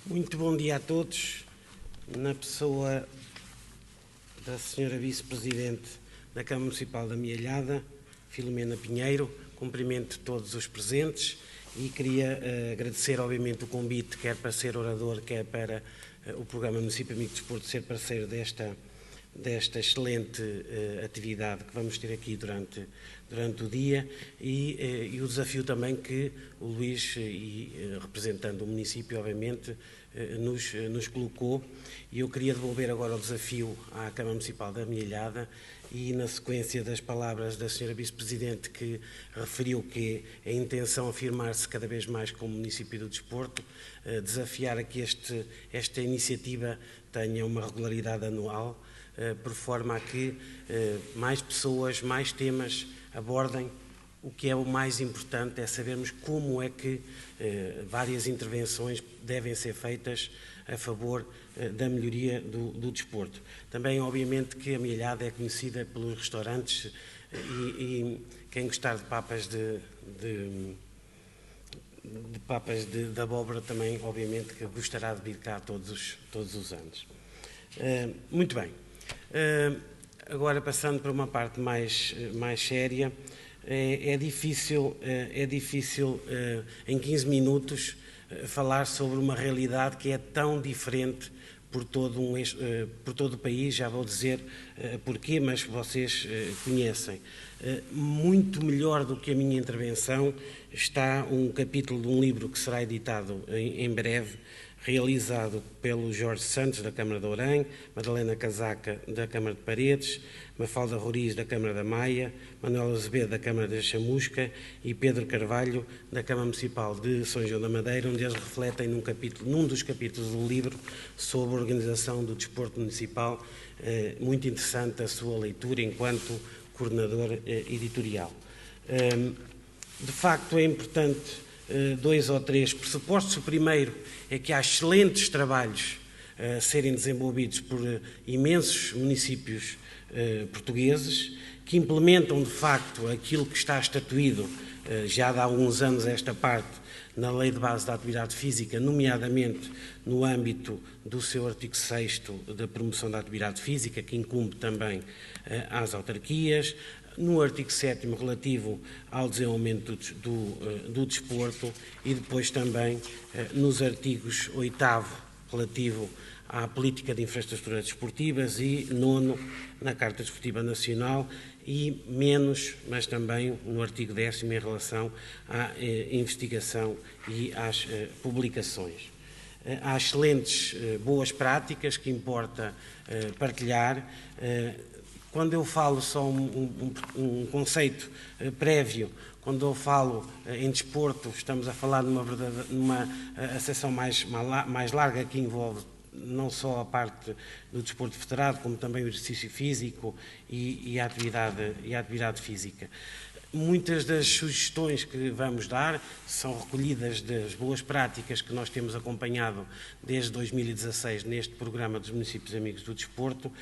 Muito bom dia a todos. Na pessoa da Sra. Vice-Presidente da Câmara Municipal da Amealhada, Filomena Pinheiro, cumprimento todos os presentes e queria agradecer, obviamente, o convite, quer para ser orador, quer para o Programa Município Amigo do Desporto ser parceiro desta excelente atividade que vamos ter aqui durante o dia e o desafio também que o Luís, representando o município, obviamente, nos colocou. E eu queria devolver agora o desafio à Câmara Municipal da Amealhada e, na sequência das palavras da Sra. Vice-Presidente, que referiu que a intenção é afirmar-se cada vez mais como município do desporto, desafiar a que esta iniciativa tenha uma regularidade anual, por forma a que mais pessoas, mais temas abordem. O que é o mais importante é sabermos como é que várias intervenções devem ser feitas a favor da melhoria do desporto. Também, obviamente, que a Amealhada é conhecida pelos restaurantes e quem gostar de papas de abóbora também, obviamente, que gostará de vir cá todos os anos. Muito bem. Agora, passando para uma parte mais séria, é difícil em 15 minutos falar sobre uma realidade que é tão diferente por todo o país. Já vou dizer porquê, mas vocês conhecem. Muito melhor do que a minha intervenção está um capítulo de um livro que será editado em breve, realizado pelo Jorge Santos, da Câmara de Ourém, Madalena Casaca, da Câmara de Paredes, Mafalda Roriz, da Câmara da Maia, Manuel Azevedo, da Câmara da Chamusca e Pedro Carvalho, da Câmara Municipal de São João da Madeira, onde eles refletem num dos capítulos do livro sobre a organização do desporto municipal. Muito interessante a sua leitura enquanto coordenador editorial. De facto, é importante dois ou três pressupostos. O primeiro é que há excelentes trabalhos a serem desenvolvidos por imensos municípios portugueses que implementam de facto aquilo que está estatuído já há alguns anos esta parte na Lei de Base da Atividade Física, nomeadamente no âmbito do seu artigo 6º da promoção da atividade física, que incumbe também às autarquias, no artigo 7º relativo ao desenvolvimento do desporto e depois também nos artigos 8º relativo à política de infraestruturas desportivas e 9º na Carta Desportiva Nacional e menos, mas também no artigo 10º em relação à investigação e às publicações. Há excelentes boas práticas que importa partilhar. Quando eu falo só um conceito prévio, quando eu falo em desporto, estamos a falar numa acessão mais larga que envolve não só a parte do desporto federado, como também o exercício físico e a atividade física. Muitas das sugestões que vamos dar são recolhidas das boas práticas que nós temos acompanhado desde 2016 neste programa dos Municípios Amigos do Desporto.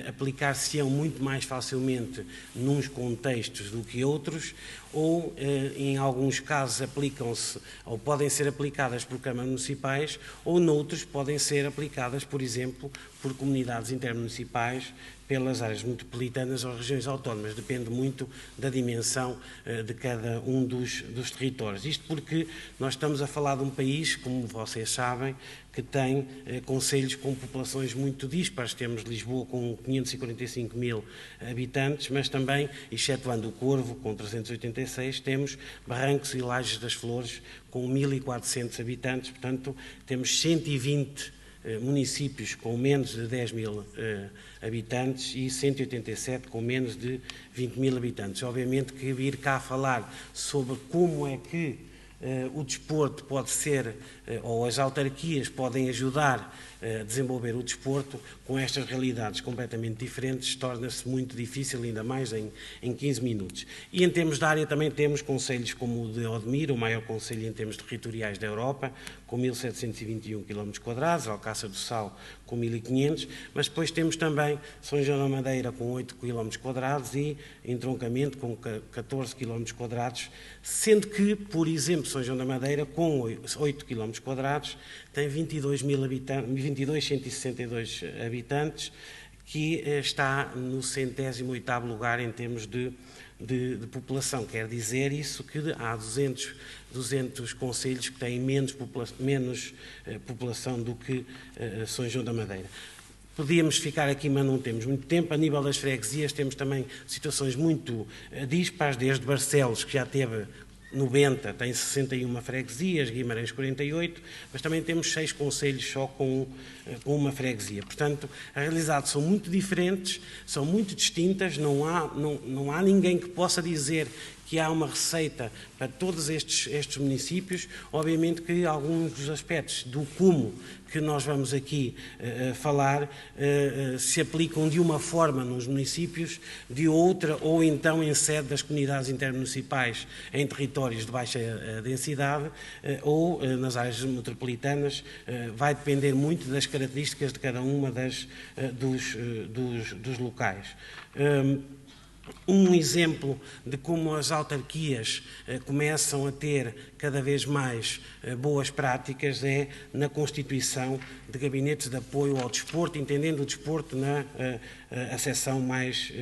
Aplicar-se-ão muito mais facilmente nuns contextos do que outros, ou em alguns casos aplicam-se ou podem ser aplicadas por câmaras municipais, ou noutros podem ser aplicadas, por exemplo, por comunidades intermunicipais, pelas áreas metropolitanas ou regiões autónomas. Depende muito da dimensão de cada um dos territórios. Isto porque nós estamos a falar de um país, como vocês sabem, que tem concelhos com populações muito dispares. Temos Lisboa com 545 mil habitantes, mas também, excetuando o Corvo, com 386, temos Barrancos e Lajes das Flores com 1.400 habitantes. Portanto, temos 120 municípios com menos de 10 mil habitantes e 187 com menos de 20 mil habitantes. Obviamente que vir cá falar sobre como é que o desporto pode ser, ou as autarquias podem ajudar a desenvolver o desporto com estas realidades completamente diferentes, torna-se muito difícil, ainda mais em 15 minutos. E em termos de área também temos concelhos como o de Odmira, o maior concelho em termos territoriais da Europa, com 1.721 km², Alcácer do Sal com 1.500, mas depois temos também São João da Madeira com 8 km² e entroncamento com 14 km², sendo que, por exemplo, São João da Madeira, com 8 km², tem 22.162 habitantes, que está no 108º lugar em termos de população. Quer dizer isso que há 200 concelhos que têm menos população do que São João da Madeira. Podíamos ficar aqui, mas não temos muito tempo. A nível das freguesias temos também situações muito dispares, desde Barcelos, que já teve 90, tem 61 freguesias, Guimarães 48, mas também temos 6 concelhos só com uma freguesia. Portanto, as realidades são muito diferentes, são muito distintas, não há ninguém que possa dizer que há uma receita para todos estes municípios. Obviamente que alguns dos aspectos do como que nós vamos aqui falar se aplicam de uma forma nos municípios, de outra, ou então em sede das comunidades intermunicipais em territórios de baixa densidade ou nas áreas metropolitanas. Vai depender muito das características de cada uma dos locais. Um exemplo de como as autarquias começam a ter cada vez mais boas práticas é na constituição de gabinetes de apoio ao desporto, entendendo o desporto na acessão mais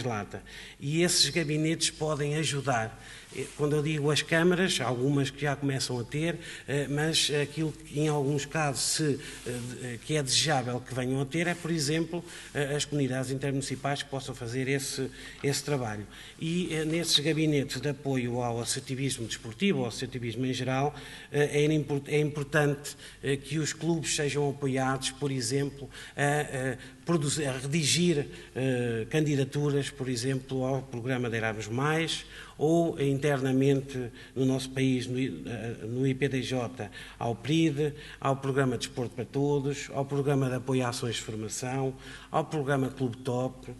lata. E esses gabinetes podem ajudar. Quando eu digo as câmaras, algumas que já começam a ter, mas aquilo que em alguns casos que é desejável que venham a ter é, por exemplo, as comunidades intermunicipais que possam fazer esse trabalho. E nesses gabinetes de apoio ao associativismo desportivo, ao associativismo em geral, é importante que os clubes sejam apoiados, por exemplo, a redigir candidaturas, por exemplo, ao programa de Erasmus+, ou internamente no nosso país, no IPDJ, ao PRID, ao Programa de Desporto para Todos, ao Programa de Apoio a Ações de Formação, ao Programa Clube Top,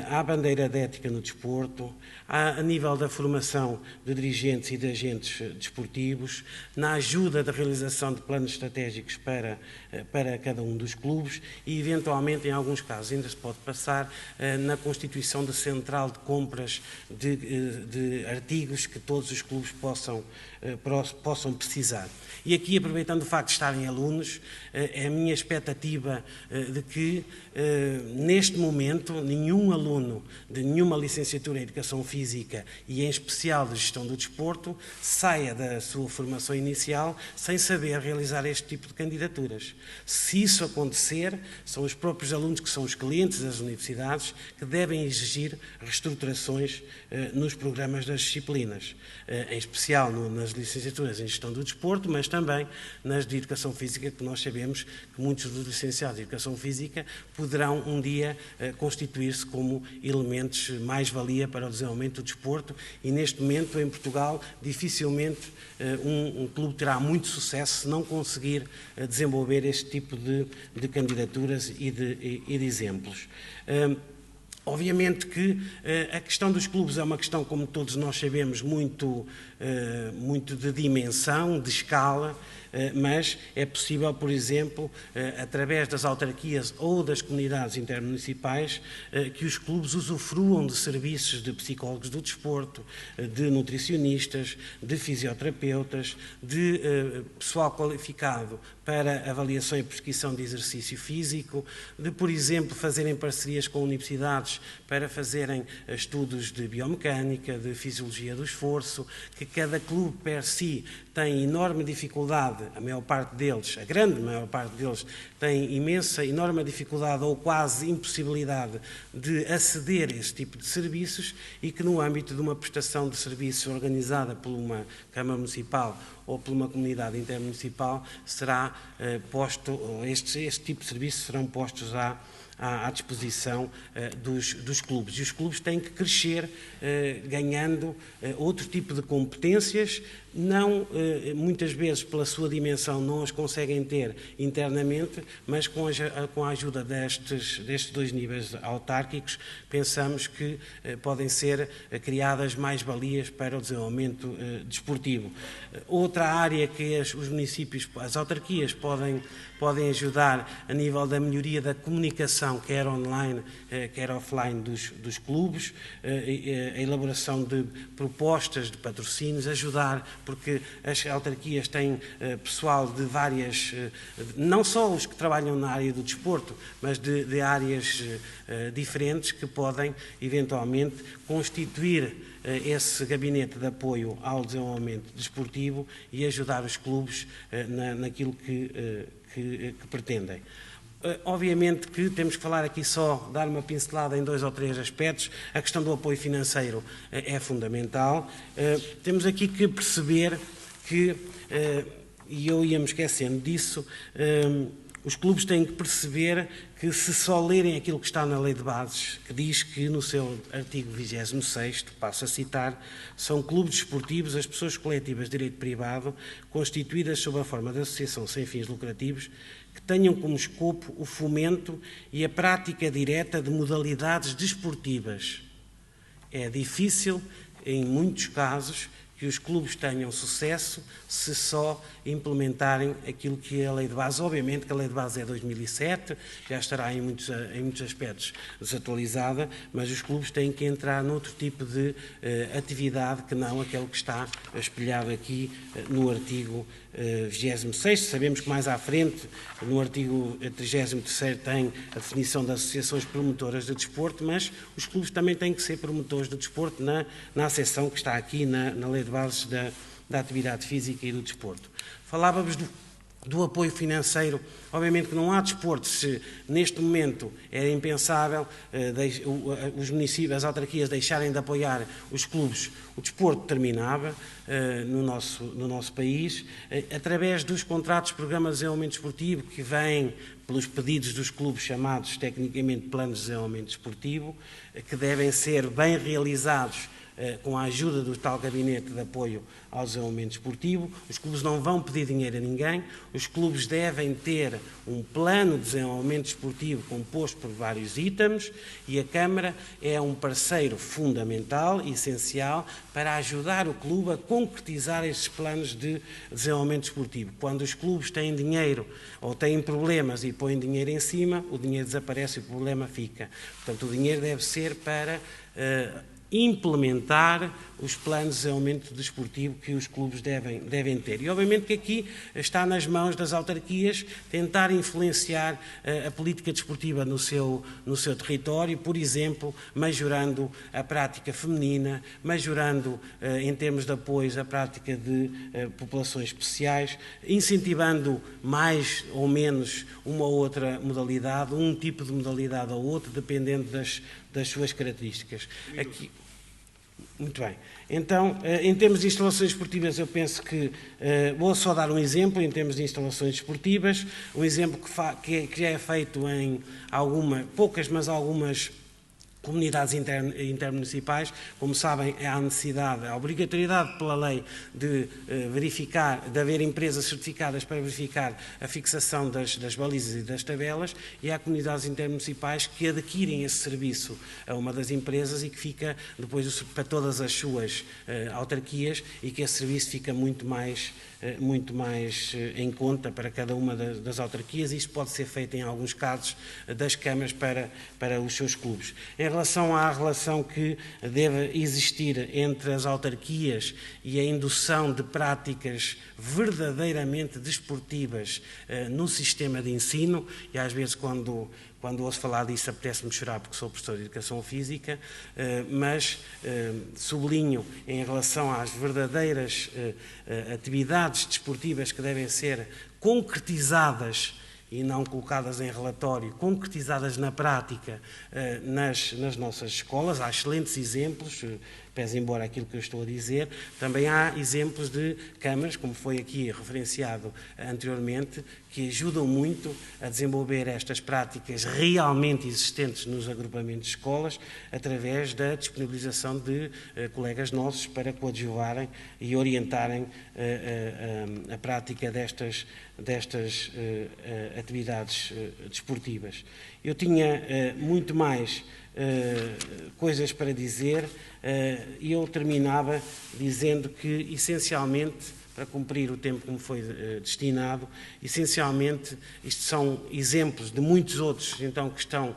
à Bandeira de Ética no Desporto, a nível da formação de dirigentes e de agentes desportivos, na ajuda da realização de planos estratégicos para cada um dos clubes e, eventualmente, em alguns casos, ainda se pode passar na constituição de central de compras de artigos que todos os clubes possam precisar. E aqui, aproveitando o facto de estarem alunos, é a minha expectativa de que, neste momento, nenhum aluno de nenhuma licenciatura em Educação Física e, em especial, de Gestão do Desporto, saia da sua formação inicial sem saber realizar este tipo de candidaturas. Se isso acontecer, são os próprios alunos que são os clientes das universidades que devem exigir reestruturações nos programas das disciplinas, em especial nas licenciaturas em Gestão do Desporto, mas também nas de Educação Física, que nós sabemos que muitos dos licenciados em Educação Física poderão um dia constituir-se como elementos mais-valia para o desenvolvimento do desporto e, neste momento, em Portugal, dificilmente um clube terá muito sucesso se não conseguir desenvolver este tipo de candidaturas e de exemplos. Obviamente que a questão dos clubes é uma questão, como todos nós sabemos, muito de dimensão, de escala, mas é possível, por exemplo, através das autarquias ou das comunidades intermunicipais, que os clubes usufruam de serviços de psicólogos do desporto, de nutricionistas, de fisioterapeutas, de pessoal qualificado para avaliação e prescrição de exercício físico, de, por exemplo, fazerem parcerias com universidades para fazerem estudos de biomecânica, de fisiologia do esforço, que cada clube per si tem enorme dificuldade, a grande maior parte deles tem enorme dificuldade ou quase impossibilidade de aceder a esse tipo de serviços e que no âmbito de uma prestação de serviços organizada por uma Câmara Municipal ou por uma comunidade intermunicipal será este tipo de serviços serão postos à disposição dos clubes. E os clubes têm que crescer ganhando outro tipo de competências, muitas vezes pela sua dimensão não as conseguem ter internamente, mas com a ajuda destes dois níveis autárquicos, pensamos que podem ser criadas mais-valias para o desenvolvimento desportivo. Outra área que os municípios, as autarquias podem ajudar a nível da melhoria da comunicação participação, quer online, quer offline, dos clubes, a elaboração de propostas de patrocínios, ajudar, porque as autarquias têm pessoal de várias, não só os que trabalham na área do desporto, mas de áreas diferentes que podem, eventualmente, constituir esse gabinete de apoio ao desenvolvimento desportivo e ajudar os clubes naquilo que pretendem. Obviamente que temos que falar aqui só, dar uma pincelada em 2 ou 3 aspectos. A questão do apoio financeiro é fundamental. Temos aqui que perceber que, e eu ia-me esquecendo disso, os clubes têm que perceber que, se só lerem aquilo que está na Lei de Bases, que diz que no seu artigo 26º, passo a citar, são clubes desportivos as pessoas coletivas de direito privado constituídas sob a forma de associação sem fins lucrativos que tenham como escopo o fomento e a prática direta de modalidades desportivas. É difícil, em muitos casos, que os clubes tenham sucesso se só implementarem aquilo que é a Lei de Base. Obviamente que a Lei de Base é 2007, já estará em muitos aspectos desatualizada, mas os clubes têm que entrar noutro tipo de atividade que não aquele que está espelhado aqui no artigo 26º. Sabemos que mais à frente, no artigo 33º, tem a definição das associações promotoras de desporto, mas os clubes também têm que ser promotores de desporto na acessão que está aqui na Lei de Bases da atividade física e do desporto. Falávamos do apoio financeiro. Obviamente que não há desporto se neste momento era impensável os municípios, as autarquias deixarem de apoiar os clubes. O desporto terminava no nosso país, através dos contratos de programa de desenvolvimento desportivo, que vêm pelos pedidos dos clubes chamados tecnicamente planos de desenvolvimento desportivo, que devem ser bem realizados com a ajuda do tal gabinete de apoio ao desenvolvimento desportivo. Os clubes não vão pedir dinheiro a ninguém, os clubes devem ter um plano de desenvolvimento desportivo composto por vários itens e a Câmara é um parceiro fundamental e essencial para ajudar o clube a concretizar esses planos de desenvolvimento desportivo. Quando os clubes têm dinheiro ou têm problemas e põem dinheiro em cima, o dinheiro desaparece e o problema fica. Portanto, o dinheiro deve ser para implementar os planos de desenvolvimento desportivo que os clubes devem ter. E, obviamente, que aqui está nas mãos das autarquias tentar influenciar a política desportiva no seu território, por exemplo, majorando a prática feminina, majorando, em termos de apoios, a prática de populações especiais, incentivando mais ou menos uma ou outra modalidade, um tipo de modalidade ou outro, dependendo das suas características. Aqui, muito bem. Então, em termos de instalações esportivas, eu penso que vou só dar um exemplo em termos de instalações esportivas, um exemplo que já é feito em poucas, mas algumas comunidades intermunicipais. Como sabem, há necessidade, a obrigatoriedade pela lei de haver empresas certificadas para verificar a fixação das balizas e das tabelas, e há comunidades intermunicipais que adquirem esse serviço a uma das empresas e que fica depois para todas as suas autarquias, e que esse serviço fica muito mais em conta para cada uma das autarquias. Isto pode ser feito em alguns casos das câmaras para os seus clubes. Em relação à relação que deve existir entre as autarquias e a indução de práticas verdadeiramente desportivas no sistema de ensino, e às vezes quando ouço falar disso apetece-me chorar porque sou professor de Educação Física, mas sublinho em relação às verdadeiras atividades desportivas que devem ser concretizadas e não colocadas em relatório, concretizadas na prática nas nossas escolas. Há excelentes exemplos, pese embora aquilo que eu estou a dizer. Também há exemplos de câmaras, como foi aqui referenciado anteriormente, que ajudam muito a desenvolver estas práticas realmente existentes nos agrupamentos de escolas, através da disponibilização de colegas nossos para coadjuvarem e orientarem a prática destas atividades desportivas. Eu tinha muito mais coisas para dizer, e eu terminava dizendo que, essencialmente, para cumprir o tempo que me foi destinado. Essencialmente, isto são exemplos de muitos outros, então, que estão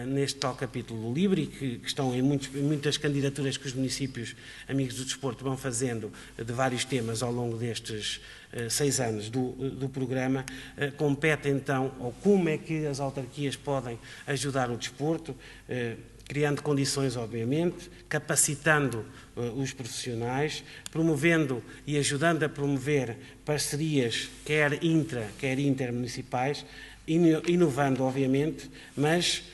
neste tal capítulo do livro e que estão em muitas candidaturas que os municípios amigos do desporto vão fazendo de vários temas ao longo destes 6 anos do programa. Compete então, ou como é que as autarquias podem ajudar o desporto, criando condições, obviamente, capacitando os profissionais, promovendo e ajudando a promover parcerias, quer intra, quer intermunicipais, inovando, obviamente, mas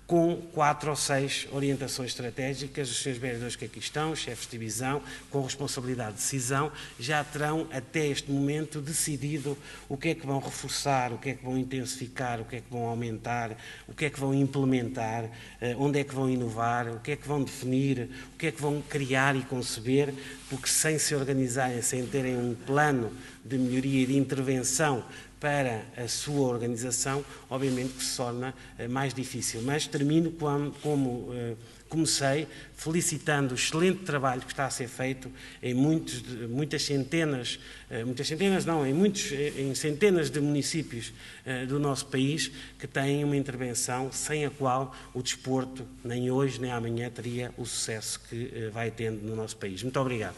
com 4 ou 6 orientações estratégicas. Os senhores vereadores que aqui estão, chefes de divisão, com responsabilidade de decisão, já terão até este momento decidido o que é que vão reforçar, o que é que vão intensificar, o que é que vão aumentar, o que é que vão implementar, onde é que vão inovar, o que é que vão definir, o que é que vão criar e conceber, porque sem se organizarem, sem terem um plano de melhoria e de intervenção para a sua organização, obviamente que se torna mais difícil. Mas termino como comecei, felicitando o excelente trabalho que está a ser feito em em centenas de municípios do nosso país, que têm uma intervenção sem a qual o desporto, nem hoje nem amanhã, teria o sucesso que vai tendo no nosso país. Muito obrigado.